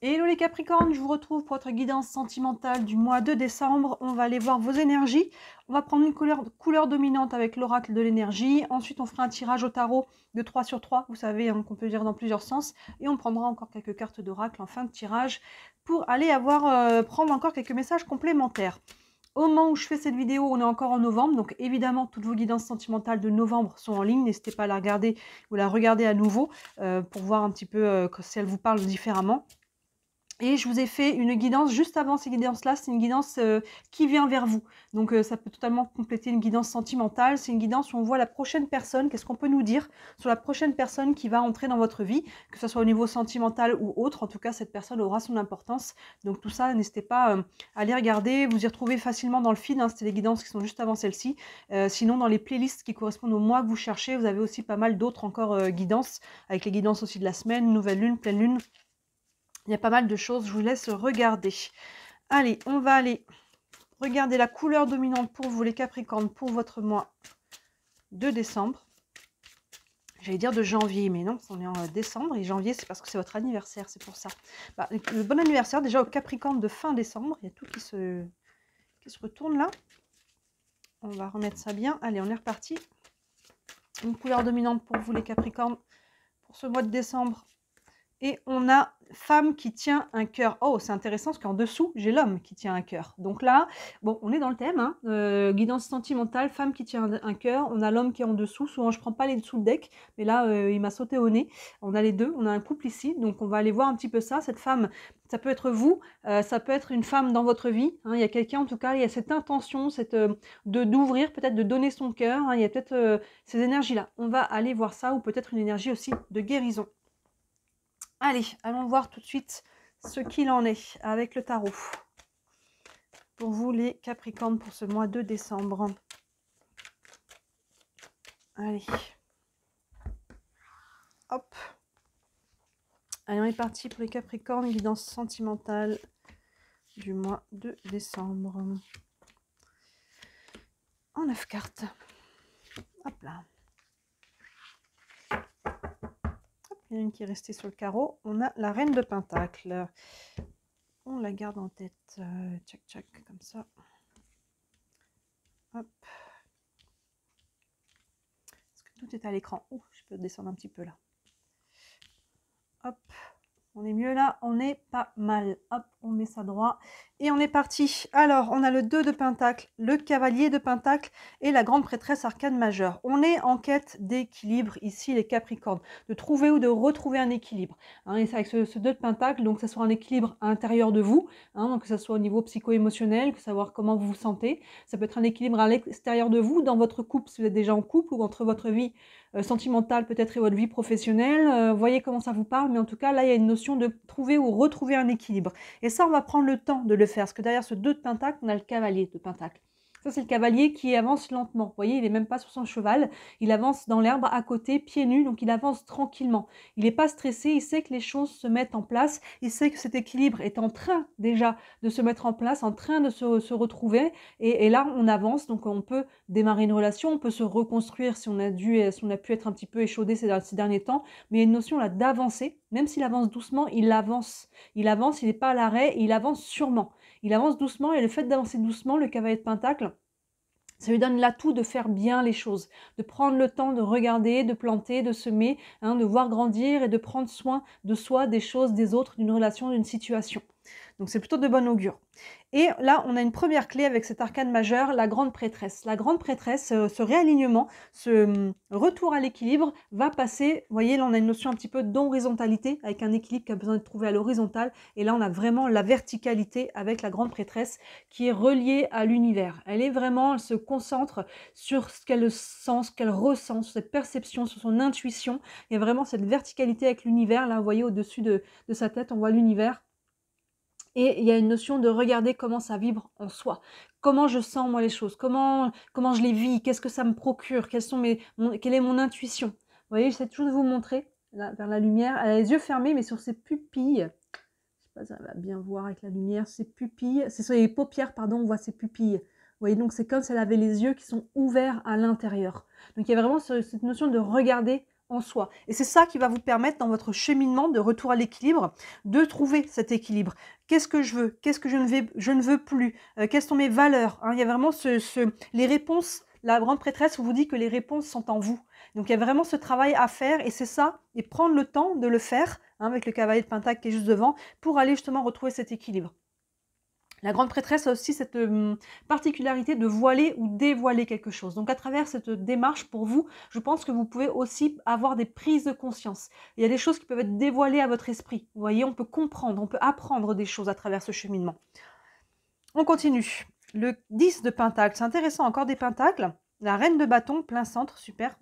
Hello les Capricornes, je vous retrouve pour votre guidance sentimentale du mois de décembre. On va aller voir vos énergies. On va prendre une couleur dominante avec l'oracle de l'énergie. Ensuite, on fera un tirage au tarot de 3 sur 3. Vous savez, hein, qu'on peut lire dans plusieurs sens. Et on prendra encore quelques cartes d'oracle en fin de tirage pour aller prendre encore quelques messages complémentaires. Au moment où je fais cette vidéo, on est encore en novembre. Donc évidemment, toutes vos guidances sentimentales de novembre sont en ligne. N'hésitez pas à la regarder ou la regarder à nouveau pour voir un petit peu si elles vous parlent différemment. Et je vous ai fait une guidance juste avant ces guidances-là, c'est une guidance qui vient vers vous. Donc ça peut totalement compléter une guidance sentimentale. C'est une guidance où on voit la prochaine personne, qu'est-ce qu'on peut nous dire sur la prochaine personne qui va entrer dans votre vie, que ce soit au niveau sentimental ou autre. En tout cas, cette personne aura son importance. Donc tout ça, n'hésitez pas à les regarder. Vous y retrouvez facilement dans le feed, hein, c'était les guidances qui sont juste avant celle-ci. Sinon, dans les playlists qui correspondent au mois que vous cherchez, vous avez aussi pas mal d'autres encore guidances, avec les guidances aussi de la semaine, nouvelle lune, pleine lune. Il y a pas mal de choses, je vous laisse regarder. Allez, on va aller regarder la couleur dominante pour vous les Capricornes pour votre mois de décembre. J'allais dire de janvier, mais non, on est en décembre et janvier c'est parce que c'est votre anniversaire, c'est pour ça. Bah, bon anniversaire déjà aux Capricornes de fin décembre, il y a tout qui se retourne là. On va remettre ça bien. Allez, on est reparti. Une couleur dominante pour vous les Capricornes pour ce mois de décembre. Et on a femme qui tient un cœur. Oh, c'est intéressant parce qu'en dessous, j'ai l'homme qui tient un cœur. Donc là, bon, on est dans le thème, hein, guidance sentimentale, femme qui tient un cœur. On a l'homme qui est en dessous. Souvent, je ne prends pas les dessous le deck, mais là, il m'a sauté au nez. On a les deux, on a un couple ici. Donc, on va aller voir un petit peu ça. Cette femme, ça peut être vous, ça peut être une femme dans votre vie. Hein, il y a quelqu'un, en tout cas, il y a cette intention d'ouvrir, peut-être de donner son cœur. Hein, il y a peut-être ces énergies-là. On va aller voir ça, ou peut-être une énergie aussi de guérison. Allez, allons voir tout de suite ce qu'il en est avec le tarot. Pour vous les Capricornes pour ce mois de décembre. Allez. Hop. Allez, on est parti pour les Capricornes, guidance sentimentale du mois de décembre. En 9 cartes. Hop là. Il y en a une qui est restée sur le carreau. On a la reine de Pentacle. On la garde en tête. Tchac, tchac, comme ça. Hop. Est-ce que tout est à l'écran? Oh, je peux descendre un petit peu là. Hop. On est mieux là, on est pas mal. Hop, on met ça droit. Et on est parti. Alors, on a le 2 de Pentacle, le cavalier de Pentacle et la grande prêtresse arcane majeure. On est en quête d'équilibre ici, les Capricornes. De trouver ou de retrouver un équilibre. Hein, et c'est avec ce 2 de Pentacle, donc que ce soit un équilibre à l'intérieur de vous, hein, donc que ce soit au niveau psycho-émotionnel, que savoir comment vous vous sentez. Ça peut être un équilibre à l'extérieur de vous, dans votre couple, si vous êtes déjà en couple, ou entre votre vie sentimentale peut-être et votre vie professionnelle. Voyez comment ça vous parle, mais en tout cas, là, il y a une notion de trouver ou retrouver un équilibre. Et ça, on va prendre le temps de le faire, parce que derrière ce 2 de Pentacle, on a le cavalier de Pentacle. Ça, c'est le cavalier qui avance lentement. Vous voyez, il n'est même pas sur son cheval. Il avance dans l'herbe à côté, pieds nus, donc il avance tranquillement. Il n'est pas stressé, il sait que les choses se mettent en place. Il sait que cet équilibre est en train déjà de se mettre en place, en train de se retrouver. Et là, on avance, donc on peut démarrer une relation, on peut se reconstruire si on a pu être un petit peu échaudé ces derniers temps. Mais il y a une notion là d'avancer. Même s'il avance doucement, il avance. Il avance, il n'est pas à l'arrêt, il avance sûrement. Il avance doucement et le fait d'avancer doucement, le cavalier de Pentacle, ça lui donne l'atout de faire bien les choses, de prendre le temps de regarder, de planter, de semer, hein, de voir grandir et de prendre soin de soi, des choses, des autres, d'une relation, d'une situation. Donc c'est plutôt de bon augure. Et là, on a une première clé avec cet arcane majeur, la grande prêtresse. La grande prêtresse, ce réalignement, ce retour à l'équilibre va passer, vous voyez, là on a une notion un petit peu d'horizontalité, avec un équilibre qui a besoin de trouver à l'horizontale. Et là, on a vraiment la verticalité avec la grande prêtresse qui est reliée à l'univers. Elle se concentre sur ce qu'elle sent, ce qu'elle ressent, sur cette perception, sur son intuition. Il y a vraiment cette verticalité avec l'univers. Là, vous voyez, au-dessus de sa tête, on voit l'univers. Et il y a une notion de regarder comment ça vibre en soi. Comment je sens moi les choses, comment je les vis, qu'est-ce que ça me procure, quelle est mon intuition. Vous voyez, j'essaie toujours de vous montrer là, vers la lumière. Elle a les yeux fermés, mais sur ses pupilles, je sais pas si elle va bien voir avec la lumière, ses pupilles, c'est sur les paupières, pardon, on voit ses pupilles. Vous voyez, donc c'est comme si elle avait les yeux qui sont ouverts à l'intérieur. Donc il y a vraiment cette notion de regarder en soi. Et c'est ça qui va vous permettre dans votre cheminement de retour à l'équilibre, de trouver cet équilibre. Qu'est-ce que je veux? Qu'est-ce que je ne veux plus? Quelles sont mes valeurs? Hein, il y a vraiment les réponses. La grande prêtresse vous dit que les réponses sont en vous. Donc, il y a vraiment ce travail à faire et c'est ça. Et prendre le temps de le faire, hein, avec le cavalier de Pentacle qui est juste devant, pour aller justement retrouver cet équilibre. La grande prêtresse a aussi cette particularité de voiler ou dévoiler quelque chose. Donc à travers cette démarche, pour vous, je pense que vous pouvez aussi avoir des prises de conscience. Il y a des choses qui peuvent être dévoilées à votre esprit. Vous voyez, on peut comprendre, on peut apprendre des choses à travers ce cheminement. On continue. Le 10 de Pentacle, c'est intéressant, encore des Pentacles. La reine de bâton, plein centre, super.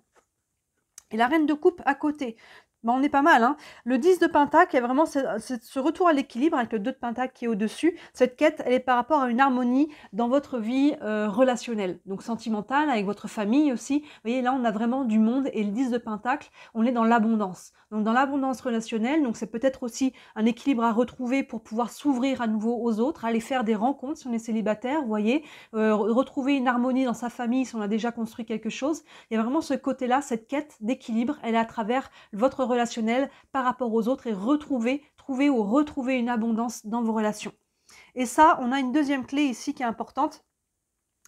Et la reine de coupe à côté. Ben, on est pas mal, hein. Le 10 de Pentacle, il y a vraiment ce retour à l'équilibre avec le 2 de Pentacle qui est au-dessus. Cette quête, elle est par rapport à une harmonie dans votre vie relationnelle, donc sentimentale, avec votre famille aussi. Vous voyez, là, on a vraiment du monde et le 10 de Pentacle, on est dans l'abondance. Donc, dans l'abondance relationnelle, donc c'est peut-être aussi un équilibre à retrouver pour pouvoir s'ouvrir à nouveau aux autres, aller faire des rencontres si on est célibataire, vous voyez, retrouver une harmonie dans sa famille si on a déjà construit quelque chose. Il y a vraiment ce côté-là, cette quête d'équilibre, elle est à travers votre relationnel par rapport aux autres et trouver une abondance dans vos relations. Et ça, on a une deuxième clé ici qui est importante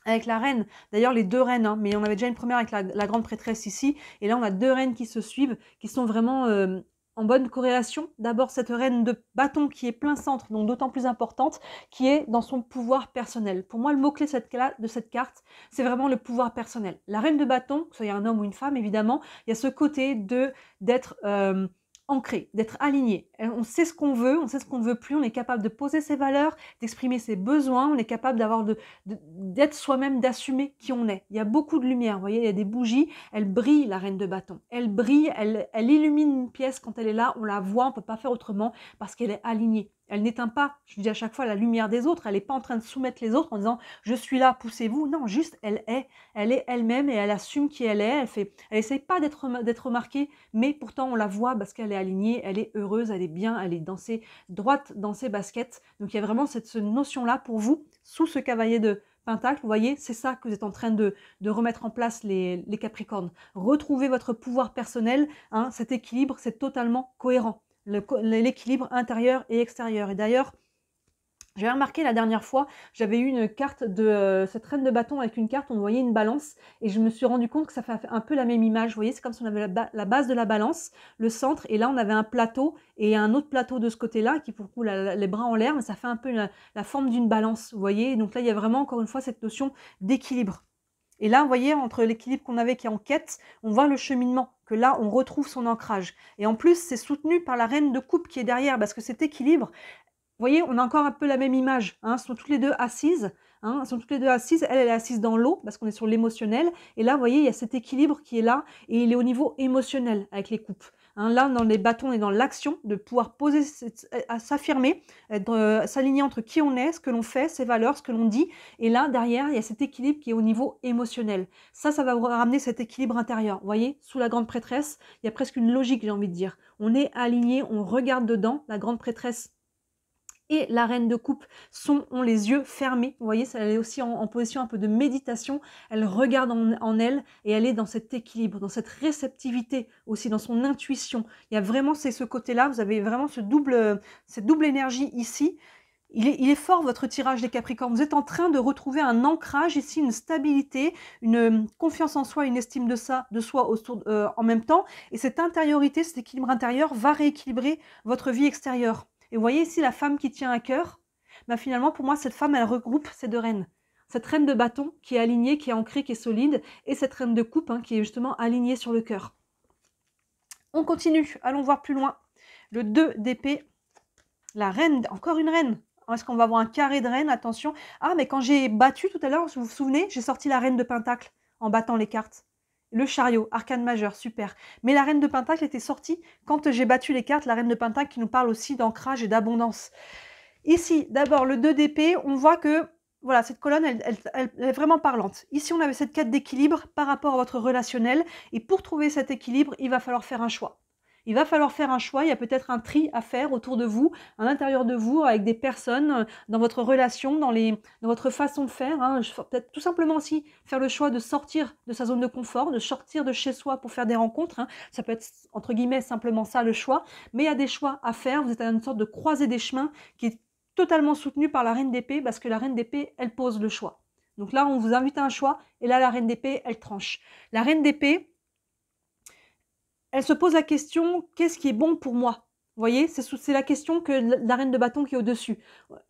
avec la reine. D'ailleurs, les deux reines, hein, mais on avait déjà une première avec la grande prêtresse ici. Et là, on a deux reines qui se suivent, qui sont vraiment en bonne corrélation. D'abord, cette reine de bâton qui est plein centre, donc d'autant plus importante, qui est dans son pouvoir personnel. Pour moi, le mot-clé de cette carte, c'est vraiment le pouvoir personnel. La reine de bâton, que ce soit un homme ou une femme, évidemment, il y a ce côté d'être ancré, d'être aligné. On sait ce qu'on veut, on sait ce qu'on ne veut plus, on est capable de poser ses valeurs, d'exprimer ses besoins, on est capable d'être soi-même, d'assumer qui on est. Il y a beaucoup de lumière, vous voyez, il y a des bougies, elle brille, la reine de bâton. Elle brille, elle illumine une pièce quand elle est là, on la voit, on ne peut pas faire autrement parce qu'elle est alignée. Elle n'éteint pas, je dis à chaque fois, la lumière des autres. Elle n'est pas en train de soumettre les autres en disant « je suis là, poussez-vous ». Non, juste elle est elle-même et elle assume qui elle est. Elle essaye pas d'être remarquée, mais pourtant on la voit parce qu'elle est alignée, elle est heureuse, elle est bien, elle est droite dans ses baskets. Donc il y a vraiment cette notion-là pour vous, sous ce cavalier de Pentacle, vous voyez, c'est ça que vous êtes en train de remettre en place les Capricornes. Retrouvez votre pouvoir personnel, hein, cet équilibre, c'est totalement cohérent. L'équilibre intérieur et extérieur. Et d'ailleurs, j'avais remarqué la dernière fois, j'avais eu une carte de cette reine de bâton avec une carte, on voyait une balance, et je me suis rendu compte que ça fait un peu la même image. Vous voyez, c'est comme si on avait la base de la balance, le centre, et là on avait un plateau, et un autre plateau de ce côté-là, qui pour le coup, les bras en l'air, mais ça fait un peu la forme d'une balance, vous voyez. Et donc là, il y a vraiment, encore une fois, cette notion d'équilibre. Et là, vous voyez, entre l'équilibre qu'on avait qui est en quête, on voit le cheminement, que là, on retrouve son ancrage. Et en plus, c'est soutenu par la reine de coupe qui est derrière, parce que cet équilibre, vous voyez, on a encore un peu la même image. Hein, elles sont toutes les deux assises. Hein, elles sont toutes les deux assises. Elle est assise dans l'eau, parce qu'on est sur l'émotionnel. Et là, vous voyez, il y a cet équilibre qui est là, et il est au niveau émotionnel avec les coupes. Hein, là, dans les bâtons, on est dans l'action, de pouvoir poser, s'affirmer, s'aligner entre qui on est, ce que l'on fait, ses valeurs, ce que l'on dit. Et là, derrière, il y a cet équilibre qui est au niveau émotionnel. Ça va vous ramener cet équilibre intérieur. Vous voyez, sous la grande prêtresse, il y a presque une logique, j'ai envie de dire. On est aligné, on regarde dedans. La grande prêtresse et la reine de coupe ont les yeux fermés. Vous voyez, elle est aussi en position un peu de méditation. Elle regarde en elle et elle est dans cet équilibre, dans cette réceptivité aussi, dans son intuition. Il y a vraiment, c'est ce côté-là, vous avez vraiment cette double énergie ici. Il est fort votre tirage des Capricornes. Vous êtes en train de retrouver un ancrage ici, une stabilité, une confiance en soi, une estime de soi en même temps. Et cette intériorité, cet équilibre intérieur va rééquilibrer votre vie extérieure. Et vous voyez ici la femme qui tient à cœur, ben finalement pour moi cette femme elle regroupe ces deux reines. Cette reine de bâton qui est alignée, qui est ancrée, qui est solide, et cette reine de coupe hein, qui est justement alignée sur le cœur. On continue, allons voir plus loin. Le 2 d'épée, la reine, encore une reine. Est-ce qu'on va avoir un carré de reine? Attention. Ah mais quand j'ai battu tout à l'heure, vous vous souvenez, j'ai sorti la reine de Pentacle en battant les cartes. Le chariot, arcane majeur, super. Mais la reine de Pentacle était sortie quand j'ai battu les cartes, la reine de Pentacle qui nous parle aussi d'ancrage et d'abondance. Ici, d'abord, le 2 d'épée, on voit que voilà, cette colonne, elle est vraiment parlante. Ici, on avait cette quête d'équilibre par rapport à votre relationnel. Et pour trouver cet équilibre, il va falloir faire un choix. Il va falloir faire un choix, il y a peut-être un tri à faire autour de vous, à l'intérieur de vous, avec des personnes, dans votre relation, dans votre façon de faire. Hein. Peut-être tout simplement aussi faire le choix de sortir de sa zone de confort, de sortir de chez soi pour faire des rencontres. Hein. Ça peut être, entre guillemets, simplement ça le choix. Mais il y a des choix à faire. Vous êtes à une sorte de croisée des chemins qui est totalement soutenue par la reine d'épée, parce que la reine d'épée, elle pose le choix. Donc là, on vous invite à un choix, et là, la reine d'épée, elle tranche. La reine d'épée, elle se pose la question, qu'est-ce qui est bon pour moi? Vous voyez, c'est la question que la reine de bâton qui est au-dessus.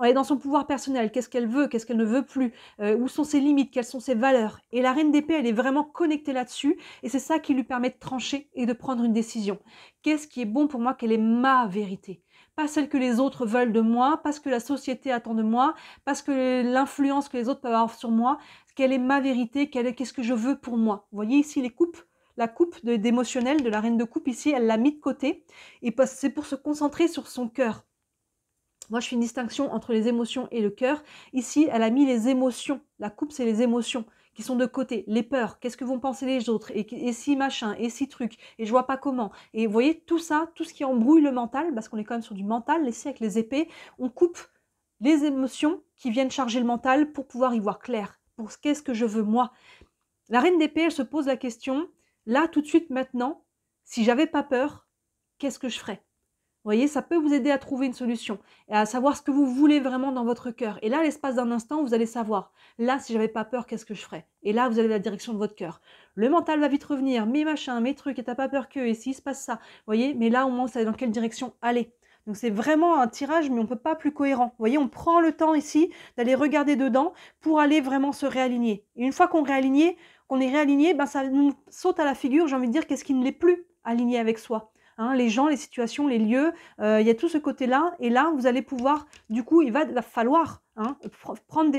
Elle est dans son pouvoir personnel, qu'est-ce qu'elle veut, qu'est-ce qu'elle ne veut plus, où sont ses limites, quelles sont ses valeurs. Et la reine d'épée, elle est vraiment connectée là-dessus, et c'est ça qui lui permet de trancher et de prendre une décision. Qu'est-ce qui est bon pour moi? Quelle est ma vérité? Pas celle que les autres veulent de moi, pas ce que la société attend de moi, pas ce que l'influence que les autres peuvent avoir sur moi. Quelle est ma vérité? Qu'est-ce que je veux pour moi? Vous voyez ici les coupes? La coupe d'émotionnel de la reine de coupe ici, elle l'a mis de côté et c'est pour se concentrer sur son cœur. Moi, je fais une distinction entre les émotions et le cœur. Ici, elle a mis les émotions. La coupe, c'est les émotions qui sont de côté. Les peurs, qu'est-ce que vont penser les autres, et si machin, et si truc, et je vois pas comment. Et vous voyez, tout ça, tout ce qui embrouille le mental, parce qu'on est quand même sur du mental, ici avec les épées, on coupe les émotions qui viennent charger le mental pour pouvoir y voir clair. Pour qu'est-ce que je veux moi. La reine d'épée, elle se pose la question, là, tout de suite, maintenant, si j'avais pas peur, qu'est-ce que je ferais? Vous voyez, ça peut vous aider à trouver une solution et à savoir ce que vous voulez vraiment dans votre cœur. Et là, l'espace d'un instant, vous allez savoir, là, si j'avais pas peur, qu'est-ce que je ferais? Et là, vous avez la direction de votre cœur. Le mental va vite revenir, mes machins, mes trucs, et t'as pas peur que, et s'il se passe ça, vous voyez, mais là, au moins, vous savez dans quelle direction aller. Donc c'est vraiment un tirage, mais on ne peut pas plus cohérent. Vous voyez, on prend le temps ici d'aller regarder dedans pour aller vraiment se réaligner. Et une fois qu'on est réaligné, ben ça nous saute à la figure, j'ai envie de dire, qu'est-ce qui ne l'est plus aligné avec soi. Hein, les gens, les situations, les lieux, il y a tout ce côté-là. Et là, vous allez pouvoir, du coup, il va falloir prendre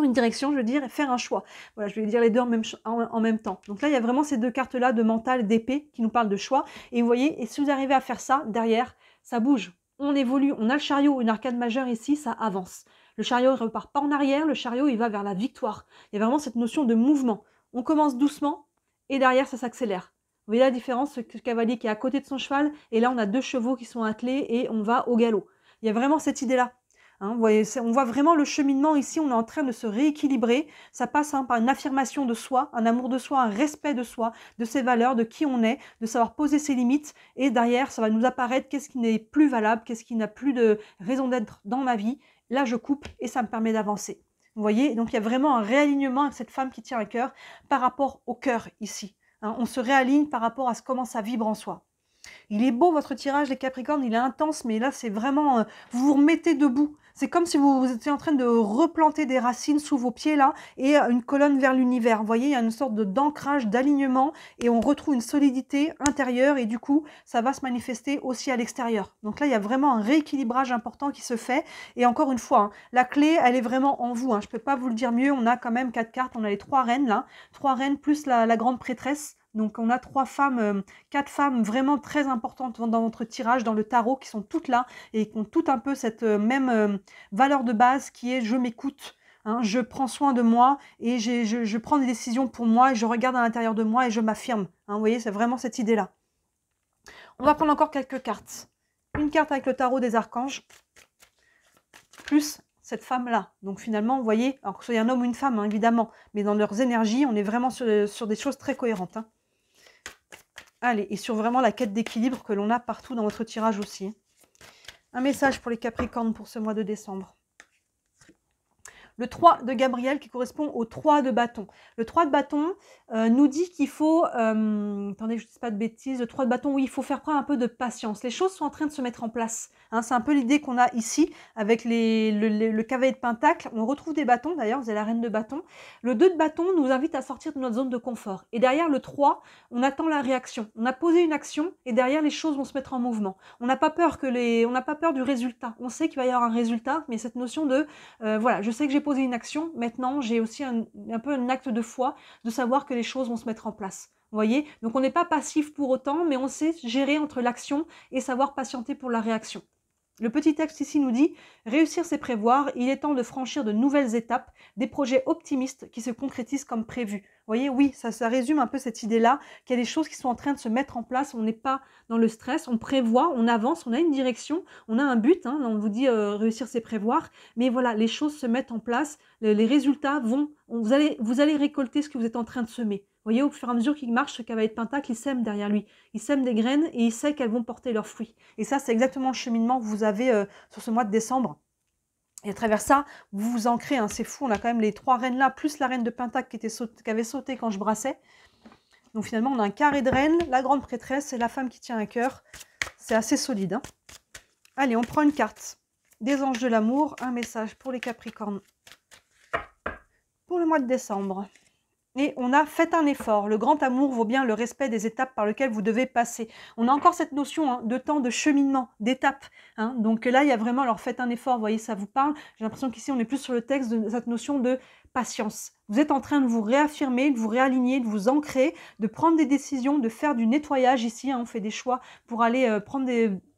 une direction, je veux dire, et faire un choix. Voilà, je vais dire les deux en même temps. Donc là, il y a vraiment ces deux cartes-là de mental, d'épée, qui nous parlent de choix. Et vous voyez, et si vous arrivez à faire ça, derrière, ça bouge. On évolue. On a le chariot, une arcade majeure ici, ça avance. Le chariot, il ne repart pas en arrière. Le chariot, il va vers la victoire. Il y a vraiment cette notion de mouvement. On commence doucement, et derrière, ça s'accélère. Vous voyez la différence, ce cavalier qui est à côté de son cheval, et là, on a deux chevaux qui sont attelés, et on va au galop. Il y a vraiment cette idée-là. Hein, vous voyez, on voit vraiment le cheminement ici, on est en train de se rééquilibrer. Ça passe par une affirmation de soi, un amour de soi, un respect de soi, de ses valeurs, de qui on est, de savoir poser ses limites. Et derrière, ça va nous apparaître qu'est-ce qui n'est plus valable, qu'est-ce qui n'a plus de raison d'être dans ma vie. Là, je coupe et ça me permet d'avancer. Vous voyez, donc il y a vraiment un réalignement avec cette femme qui tient à cœur par rapport au cœur ici. Hein, on se réaligne par rapport à comment ça vibre en soi. Il est beau votre tirage les Capricornes, il est intense, mais là c'est vraiment, vous vous remettez debout. C'est comme si vous étiez en train de replanter des racines sous vos pieds là, et une colonne vers l'univers. Vous voyez, il y a une sorte d'ancrage, d'alignement, et on retrouve une solidité intérieure, et du coup, ça va se manifester aussi à l'extérieur. Donc là, il y a vraiment un rééquilibrage important qui se fait, et encore une fois, hein, la clé, elle est vraiment en vous. Hein. Je ne peux pas vous le dire mieux, on a quand même 4 cartes, on a les 3 reines là, 3 reines plus la grande prêtresse. Donc on a 4 femmes vraiment très importantes dans votre tirage, dans le tarot, qui sont toutes là et qui ont toutes un peu cette même valeur de base qui est je m'écoute, hein, je prends soin de moi et je prends des décisions pour moi et je regarde à l'intérieur de moi et je m'affirme. Hein, vous voyez, c'est vraiment cette idée-là. On va prendre encore quelques cartes. Une carte avec le tarot des archanges, plus cette femme-là. Donc finalement, vous voyez, alors que ce soit un homme ou une femme, hein, évidemment, mais dans leurs énergies, on est vraiment sur des choses très cohérentes. Hein. Allez, et sur vraiment la quête d'équilibre que l'on a partout dans votre tirage aussi. Un message pour les Capricornes pour ce mois de décembre. Le 3 de Gabriel qui correspond au 3 de bâton. Le 3 de bâton nous dit qu'il faut... attendez, je ne dis pas de bêtises. Le 3 de bâton, oui, il faut faire preuve un peu de patience. Les choses sont en train de se mettre en place. Hein, c'est un peu l'idée qu'on a ici avec le cavalier de pentacle. On retrouve des bâtons, d'ailleurs, vous avez la reine de bâton. Le 2 de bâton nous invite à sortir de notre zone de confort. Et derrière le 3, on attend la réaction. On a posé une action et derrière, les choses vont se mettre en mouvement. On n'a pas peur on n'a pas peur du résultat. On sait qu'il va y avoir un résultat, mais cette notion de... voilà, je sais que j'ai posé une action, maintenant j'ai aussi un peu un acte de foi, de savoir que les choses vont se mettre en place. Vous voyez, donc on n'est pas passif pour autant, mais on sait gérer entre l'action et savoir patienter pour la réaction. Le petit texte ici nous dit « Réussir c'est prévoir, il est temps de franchir de nouvelles étapes, des projets optimistes qui se concrétisent comme prévu. » voyez, oui, ça résume un peu cette idée-là, qu'il y a des choses qui sont en train de se mettre en place, on n'est pas dans le stress, on prévoit, on avance, on a une direction, on a un but, hein, on vous dit réussir c'est prévoir, mais voilà, les choses se mettent en place, les résultats vont, vous allez récolter ce que vous êtes en train de semer. Vous voyez, au fur et à mesure qu'il marche, ce cavalier de pentacle, il sème derrière lui. Il sème des graines et il sait qu'elles vont porter leurs fruits. Et ça, c'est exactement le cheminement que vous avez sur ce mois de décembre. Et à travers ça, vous vous ancrez, hein, c'est fou, on a quand même les 3 reines là, plus la reine de pentacle qui avait sauté quand je brassais. Donc finalement, on a un carré de reine, la grande prêtresse et la femme qui tient à cœur. C'est assez solide. Hein. Allez, on prend une carte. Des anges de l'amour, un message pour les Capricornes. Pour le mois de décembre. Et on a fait un effort. Le grand amour vaut bien le respect des étapes par lesquelles vous devez passer. On a encore cette notion hein, de temps, de cheminement, d'étapes. Hein. Donc là, il y a vraiment, alors faites un effort, vous voyez, ça vous parle. J'ai l'impression qu'ici, on est plus sur le texte de cette notion de patience. Vous êtes en train de vous réaffirmer, de vous réaligner, de vous ancrer, de prendre des décisions, de faire du nettoyage ici. Hein, on fait des choix pour aller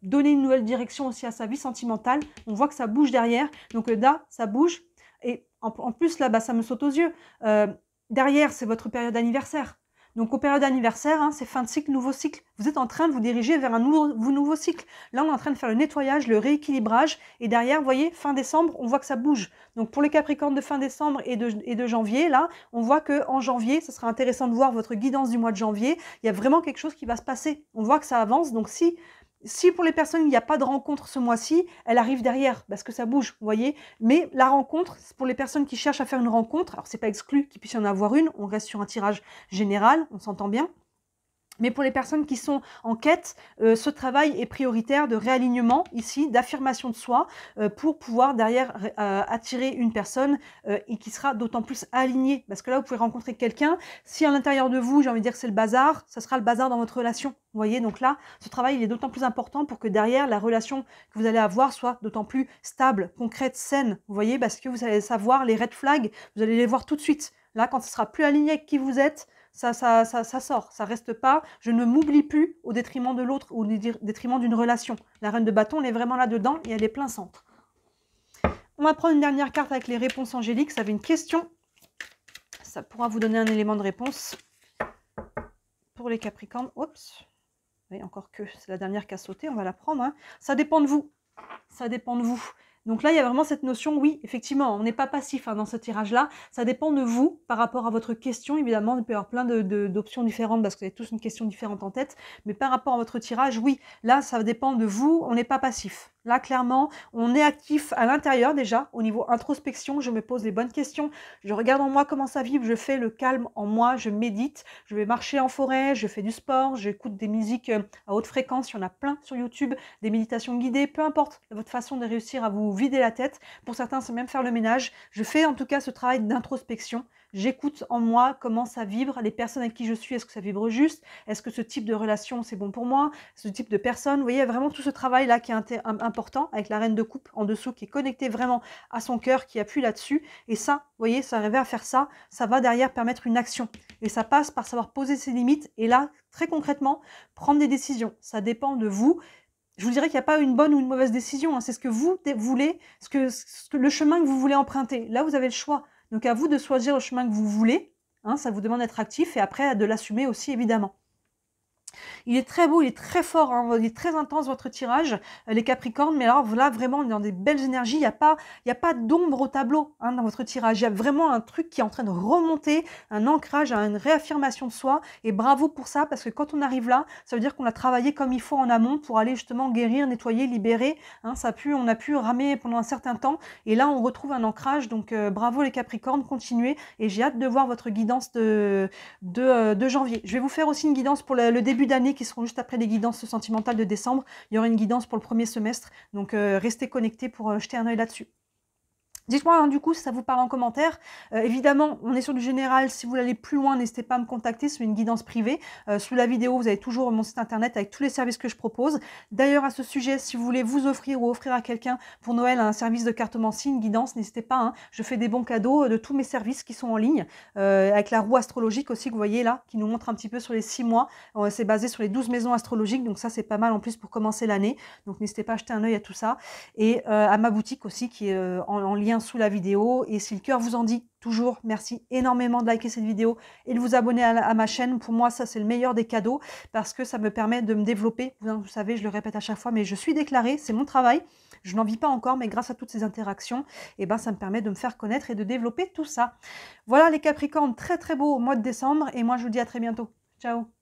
donner une nouvelle direction aussi à sa vie sentimentale. On voit que ça bouge derrière. Donc là, ça bouge. Et en plus, là, ça me saute aux yeux. Derrière, c'est votre période d'anniversaire. Donc, aux périodes d'anniversaire, hein, c'est fin de cycle, nouveau cycle. Vous êtes en train de vous diriger vers un nouveau cycle. Là, on est en train de faire le nettoyage, le rééquilibrage. Et derrière, vous voyez, fin décembre, on voit que ça bouge. Donc, pour les Capricornes de fin décembre et de janvier, là, on voit qu'en janvier, ce sera intéressant de voir votre guidance du mois de janvier. Il y a vraiment quelque chose qui va se passer. On voit que ça avance. Donc, si pour les personnes, il n'y a pas de rencontre ce mois-ci, elle arrive derrière, parce que ça bouge, vous voyez. Mais la rencontre, pour les personnes qui cherchent à faire une rencontre, alors c'est pas exclu qu'il puisse y en avoir une, on reste sur un tirage général, on s'entend bien. Mais pour les personnes qui sont en quête, ce travail est prioritaire de réalignement ici, d'affirmation de soi, pour pouvoir derrière attirer une personne et qui sera d'autant plus alignée. Parce que là, vous pouvez rencontrer quelqu'un, si à l'intérieur de vous, j'ai envie de dire que c'est le bazar, ça sera le bazar dans votre relation. Vous voyez, donc là, ce travail il est d'autant plus important pour que derrière, la relation que vous allez avoir soit d'autant plus stable, concrète, saine. Vous voyez, parce que vous allez savoir les red flags, vous allez les voir tout de suite. Là, quand ce sera plus aligné avec qui vous êtes, ça sort, ça reste pas, je ne m'oublie plus au détriment de l'autre ou au détriment d'une relation. La reine de bâton, elle est vraiment là-dedans et elle est plein centre. On va prendre une dernière carte avec les réponses angéliques. Ça avait une question. Ça pourra vous donner un élément de réponse pour les Capricornes. Oups. Oui, encore que c'est la dernière qui a sauté, on va la prendre. Hein. Ça dépend de vous. Ça dépend de vous. Donc là, il y a vraiment cette notion, oui, effectivement, on n'est pas passif hein, dans ce tirage-là. Ça dépend de vous par rapport à votre question. Évidemment, il peut y avoir plein d'options différentes parce que vous avez tous une question différente en tête. Mais par rapport à votre tirage, oui, là, ça dépend de vous. On n'est pas passif. Là, clairement, on est actif à l'intérieur déjà. Au niveau introspection, je me pose les bonnes questions. Je regarde en moi comment ça vibre. Je fais le calme en moi. Je médite. Je vais marcher en forêt. Je fais du sport. J'écoute des musiques à haute fréquence. Il y en a plein sur YouTube. Des méditations guidées. Peu importe votre façon de réussir à vous vider la tête. Pour certains, c'est même faire le ménage. Je fais en tout cas ce travail d'introspection. J'écoute en moi comment ça vibre, les personnes avec qui je suis, est-ce que ça vibre juste? Est-ce que ce type de relation, c'est bon pour moi? Ce type de personne, vous voyez, il y a vraiment tout ce travail-là qui est important, avec la reine de coupe en dessous, qui est connectée vraiment à son cœur, qui appuie là-dessus. Et ça, vous voyez, ça arriver à faire ça, ça va derrière permettre une action. Et ça passe par savoir poser ses limites. Et là, très concrètement, prendre des décisions. Ça dépend de vous. Je vous dirais qu'il n'y a pas une bonne ou une mauvaise décision. Hein. C'est ce que vous voulez, le chemin que vous voulez emprunter. Là, vous avez le choix. Donc, à vous de choisir le chemin que vous voulez. Hein, ça vous demande d'être actif et après de l'assumer aussi, évidemment. Il est très beau, il est très fort, hein, il est très intense votre tirage, les Capricornes, mais alors là vraiment on est dans des belles énergies, il n'y a pas d'ombre au tableau hein, dans votre tirage, il y a vraiment un truc qui est en train de remonter, un ancrage, une réaffirmation de soi, et bravo pour ça, parce que quand on arrive là, ça veut dire qu'on a travaillé comme il faut en amont pour aller justement guérir, nettoyer, libérer, hein, on a pu ramer pendant un certain temps, et là on retrouve un ancrage, donc bravo les Capricornes, continuez, et j'ai hâte de voir votre guidance de janvier. Je vais vous faire aussi une guidance pour le début d'année qui seront juste après les guidances sentimentales de décembre. Il y aura une guidance pour le premier semestre. Donc, restez connectés pour jeter un œil là-dessus. Dites-moi hein, du coup si ça vous parle en commentaire. Évidemment, on est sur du général. Si vous voulez aller plus loin, n'hésitez pas à me contacter. C'est une guidance privée. Sous la vidéo, vous avez toujours mon site internet avec tous les services que je propose. D'ailleurs, à ce sujet, si vous voulez vous offrir ou offrir à quelqu'un pour Noël un service de cartomancie, une guidance, n'hésitez pas. Hein. Je fais des bons cadeaux de tous mes services qui sont en ligne. Avec la roue astrologique aussi que vous voyez là, qui nous montre un petit peu sur les 6 mois. C'est basé sur les 12 maisons astrologiques. Donc ça, c'est pas mal en plus pour commencer l'année. Donc n'hésitez pas à jeter un œil à tout ça. Et à ma boutique aussi qui est en lien sous la vidéo. Et si le cœur vous en dit, toujours, merci énormément de liker cette vidéo et de vous abonner à ma chaîne. Pour moi, ça, c'est le meilleur des cadeaux parce que ça me permet de me développer. Vous savez, je le répète à chaque fois, mais je suis déclarée, c'est mon travail. Je n'en vis pas encore, mais grâce à toutes ces interactions, eh ben, ça me permet de me faire connaître et de développer tout ça. Voilà les Capricornes, très très beau au mois de décembre. Et moi, je vous dis à très bientôt. Ciao!